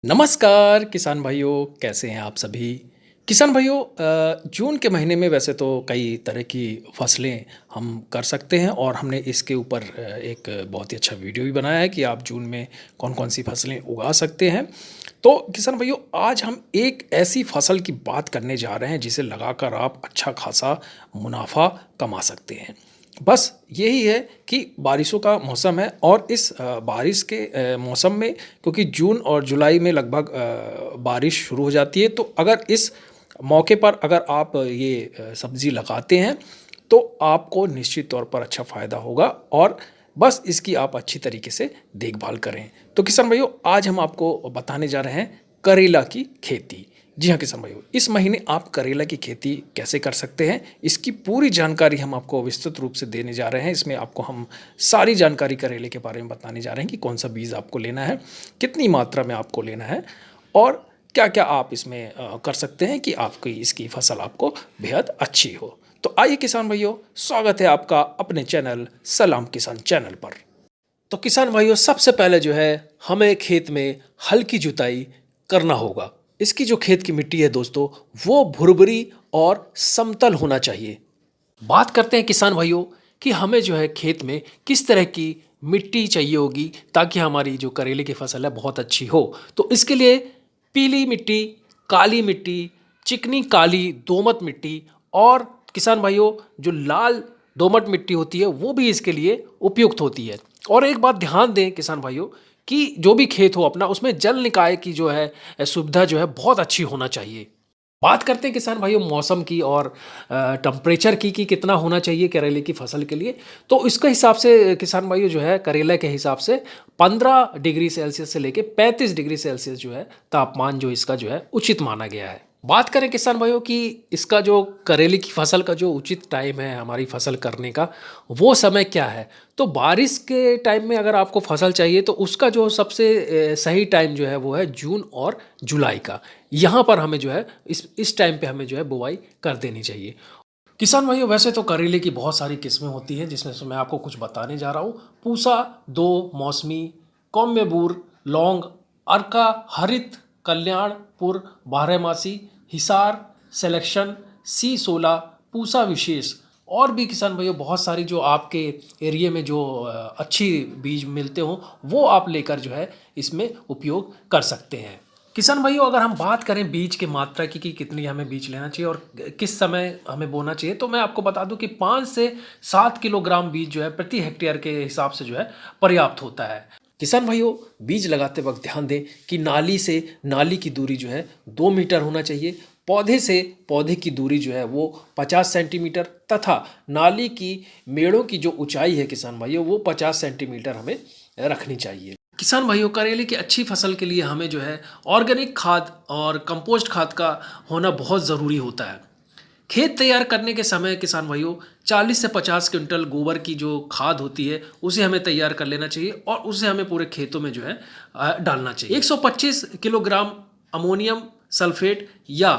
नमस्कार किसान भाइयों, कैसे हैं आप सभी? किसान भाइयों, जून के महीने में वैसे तो कई तरह की फसलें हम कर सकते हैं और हमने इसके ऊपर एक बहुत ही अच्छा वीडियो भी बनाया है कि आप जून में कौन-कौन सी फसलें उगा सकते हैं। तो किसान भाइयों, आज हम एक ऐसी फसल की बात करने जा रहे हैं जिसे लगाकर आप अच्छा खासा मुनाफ़ा कमा सकते हैं। बस यही है कि बारिशों का मौसम है और इस बारिश के मौसम में, क्योंकि जून और जुलाई में लगभग बारिश शुरू हो जाती है, तो अगर इस मौके पर अगर आप ये सब्ज़ी लगाते हैं तो आपको निश्चित तौर पर अच्छा फ़ायदा होगा और बस इसकी आप अच्छी तरीके से देखभाल करें। तो किसान भाइयों, आज हम आपको बताने जा रहे हैं करेला की खेती। जी हाँ किसान भाइयों, इस महीने आप करेला की खेती कैसे कर सकते हैं, इसकी पूरी जानकारी हम आपको विस्तृत रूप से देने जा रहे हैं। इसमें आपको हम सारी जानकारी करेले के बारे में बताने जा रहे हैं कि कौन सा बीज आपको लेना है, कितनी मात्रा में आपको लेना है और क्या-क्या आप इसमें कर सकते हैं कि आपकी इसकी फसल आपको बेहद अच्छी हो। तो आइए किसान भाइयों, स्वागत है आपका अपने चैनल सलाम किसान चैनल पर। तो किसान भाइयों, सबसे पहले जो है हमें खेत में हल्की जुताई करना होगा। इसकी जो खेत की मिट्टी है दोस्तों, वो भुरभुरी और समतल होना चाहिए। बात करते हैं किसान भाइयों कि हमें जो है खेत में किस तरह की मिट्टी चाहिए होगी ताकि हमारी जो करेले की फसल है बहुत अच्छी हो। तो इसके लिए पीली मिट्टी, काली मिट्टी, चिकनी काली दोमट मिट्टी और किसान भाइयों जो लाल दोमट मिट्टी होती है वो भी इसके लिए उपयुक्त होती है। और एक बात ध्यान दें किसान भाइयों कि जो भी खेत हो अपना, उसमें जल निकाय की जो है सुविधा जो है बहुत अच्छी होना चाहिए। बात करते हैं किसान भाइयों मौसम की और टेम्परेचर की कि कितना होना चाहिए करेले की फसल के लिए। तो इसके हिसाब से किसान भाइयों जो है करेला के हिसाब से 15 डिग्री सेल्सियस से लेके 35 डिग्री सेल्सियस जो है तापमान जो इसका जो है उचित माना गया है। बात करें किसान भाइयों कि इसका जो करेले की फसल का जो उचित टाइम है हमारी फसल करने का, वो समय क्या है? तो बारिश के टाइम में अगर आपको फसल चाहिए तो उसका जो सबसे सही टाइम जो है वो है जून और जुलाई का। यहाँ पर हमें जो है इस टाइम पे हमें जो है बुवाई कर देनी चाहिए। किसान भाइयों, वैसे तो करेले की बहुत सारी किस्में होती हैं जिसमें से मैं आपको कुछ बताने जा रहा हूँ। पूसा, दो, मौसमी, कौम्यबूर, लौंग, अर्का, हरित, कल्याणपुर, बारहमासी, हिसार, सिलेक्शन, C16, पूसा विशेष और भी किसान भाइयों बहुत सारी जो आपके एरिया में जो अच्छी बीज मिलते हों वो आप लेकर जो है इसमें उपयोग कर सकते हैं। किसान भाइयों, अगर हम बात करें बीज की मात्रा की कि कितनी हमें बीज लेना चाहिए और किस समय हमें बोना चाहिए, तो मैं आपको बता दूं कि 5 से 7 किलोग्राम बीज जो है प्रति हेक्टेयर के हिसाब से जो है पर्याप्त होता है। किसान भाइयों, बीज लगाते वक्त ध्यान दें कि नाली से नाली की दूरी जो है 2 मीटर होना चाहिए। पौधे से पौधे की दूरी जो है वो 50 सेंटीमीटर तथा नाली की मेड़ों की जो ऊंचाई है किसान भाइयों वो 50 सेंटीमीटर हमें रखनी चाहिए। किसान भाइयों, करेले की अच्छी फसल के लिए हमें जो है ऑर्गेनिक खाद और कंपोस्ट खाद का होना बहुत ज़रूरी होता है। खेत तैयार करने के समय किसान भाइयों 40 से 50 क्विंटल गोबर की जो खाद होती है उसे हमें तैयार कर लेना चाहिए और उसे हमें पूरे खेतों में जो है डालना चाहिए। 125 किलोग्राम अमोनियम सल्फेट या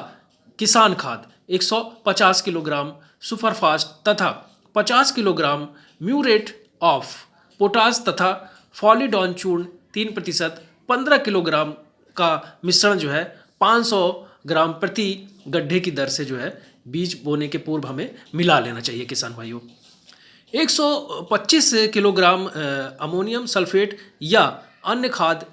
किसान खाद, 150 किलोग्राम सुपरफास्ट तथा 50 किलोग्राम म्यूरेट ऑफ पोटास तथा फॉलीडॉन चूर्ण 3%, 15 किलोग्राम का मिश्रण जो है 500 ग्राम प्रति गड्ढे की दर से जो है बीज बोने के पूर्व हमें मिला लेना चाहिए किसान भाइयों। 125 किलोग्राम अमोनियम सल्फेट या अन्य खाद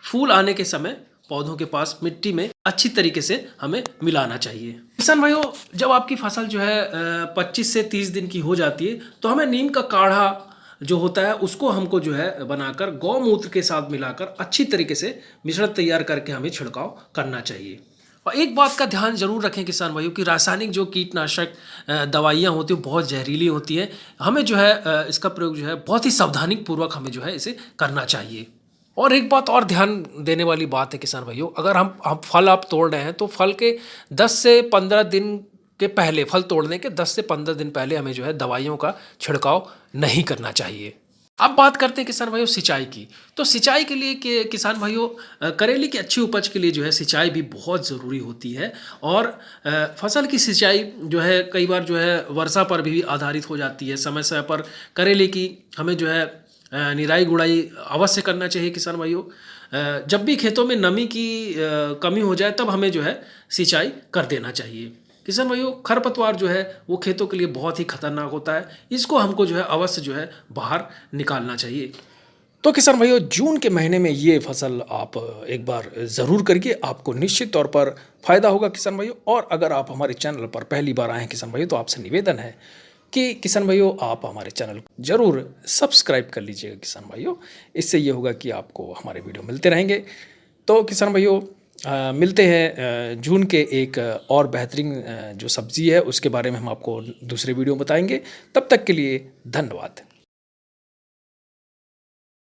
फूल आने के समय पौधों के पास मिट्टी में अच्छी तरीके से हमें मिलाना चाहिए। किसान भाइयों, जब आपकी फसल जो है 25 से 30 दिन की हो जाती है तो हमें नीम का काढ़ा जो होता है उसको हमको जो है बनाकर गौमूत्र के साथ मिलाकर अच्छी तरीके से मिश्रण तैयार करके हमें छिड़काव करना चाहिए। और एक बात का ध्यान जरूर रखें किसान भाइयों कि रासायनिक जो कीटनाशक दवाइयाँ होती हैं बहुत जहरीली होती हैं। हमें जो है इसका प्रयोग जो है बहुत ही सावधानी पूर्वक हमें जो है इसे करना चाहिए। और एक बात और ध्यान देने वाली बात है किसान भाइयों, अगर हम फल आप तोड़ रहे हैं तो फल के 10 से 15 दिन के पहले, फल तोड़ने के 10 से 15 दिन पहले हमें जो है दवाइयों का छिड़काव नहीं करना चाहिए। अब बात करते हैं किसान भाइयों सिंचाई की। तो सिंचाई के लिए किसान भाइयों करेले की अच्छी उपज के लिए जो है सिंचाई भी बहुत ज़रूरी होती है और फसल की सिंचाई जो है कई बार जो है वर्षा पर भी आधारित हो जाती है। समय समय पर करेले की हमें जो है निराई गुड़ाई अवश्य करना चाहिए किसान भाइयों। जब भी खेतों में नमी की कमी हो जाए तब हमें जो है सिंचाई कर देना चाहिए। किसान भाइयों, खरपतवार जो है वो खेतों के लिए बहुत ही खतरनाक होता है, इसको हमको जो है अवश्य जो है बाहर निकालना चाहिए। तो किसान भाइयों, जून के महीने में ये फसल आप एक बार ज़रूर करिए, आपको निश्चित तौर पर फ़ायदा होगा किसान भाइयों। और अगर आप हमारे चैनल पर पहली बार आए हैं किसान भाइयों, तो आपसे निवेदन है कि किसान भाइयों आप हमारे चैनल को ज़रूर सब्सक्राइब कर लीजिएगा किसान भाइयों। इससे ये होगा कि आपको हमारे वीडियो मिलते रहेंगे। तो किसान भाइयों, मिलते हैं जून के एक और बेहतरीन जो सब्ज़ी है उसके बारे में हम आपको दूसरे वीडियो में बताएंगे। तब तक के लिए धन्यवाद।